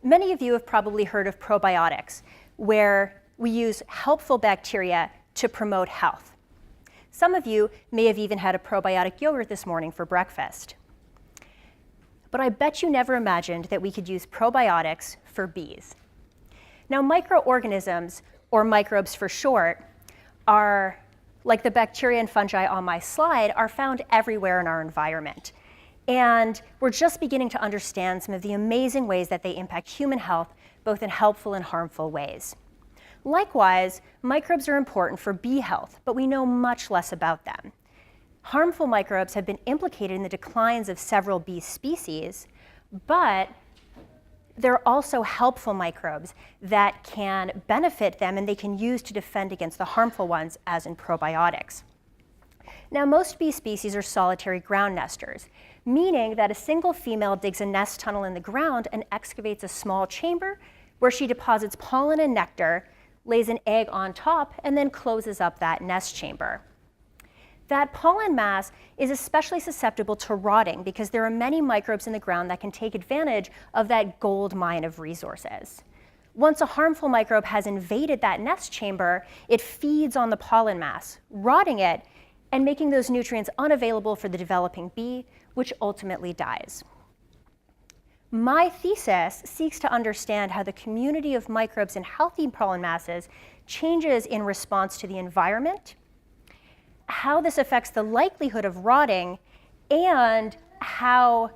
Many of you have probably heard of probiotics, where we use helpful bacteria to promote health. Some of you may have even had a probiotic yogurt this morning for breakfast. But I bet you never imagined that we could use probiotics for bees. Now, microorganisms, or microbes for short, are, like the bacteria and fungi on my slide, are found everywhere in our environment. And we're just beginning to understand some of the amazing ways that they impact human health, both in helpful and harmful ways. Likewise, microbes are important for bee health, but we know much less about them. Harmful microbes have been implicated in the declines of several bee species, but there are also helpful microbes that can benefit them and they can use to defend against the harmful ones, as in probiotics. Now, most bee species are solitary ground nesters, meaning that a single female digs a nest tunnel in the ground and excavates a small chamber where she deposits pollen and nectar, lays an egg on top, and then closes up that nest chamber. That pollen mass is especially susceptible to rotting because there are many microbes in the ground that can take advantage of that gold mine of resources. Once a harmful microbe has invaded that nest chamber, it feeds on the pollen mass, rotting it and making those nutrients unavailable for the developing bee, which ultimately dies. My thesis seeks to understand how the community of microbes in healthy pollen masses changes in response to the environment, how this affects the likelihood of rotting, and how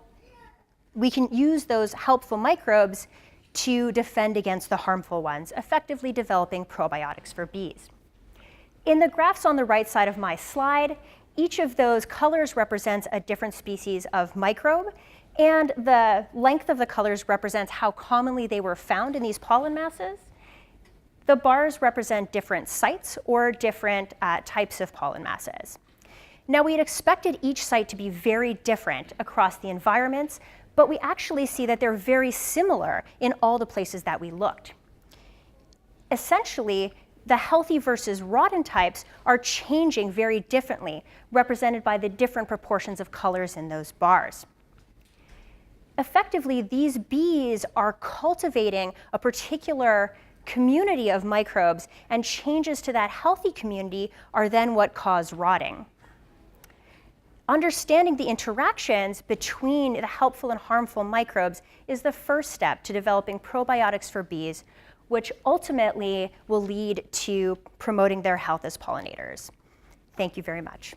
we can use those helpful microbes to defend against the harmful ones, effectively developing probiotics for bees. In the graphs on the right side of my slide, each of those colors represents a different species of microbe, and the length of the colors represents how commonly they were found in these pollen masses. The bars represent different sites or different types of pollen masses. Now, we had expected each site to be very different across the environments, but we actually see that they're very similar in all the places that we looked. Essentially, the healthy versus rotten types are changing very differently, represented by the different proportions of colors in those bars. Effectively, these bees are cultivating a particular community of microbes, and changes to that healthy community are then what cause rotting. Understanding the interactions between the helpful and harmful microbes is the first step to developing probiotics for bees, which ultimately will lead to promoting their health as pollinators. Thank you very much.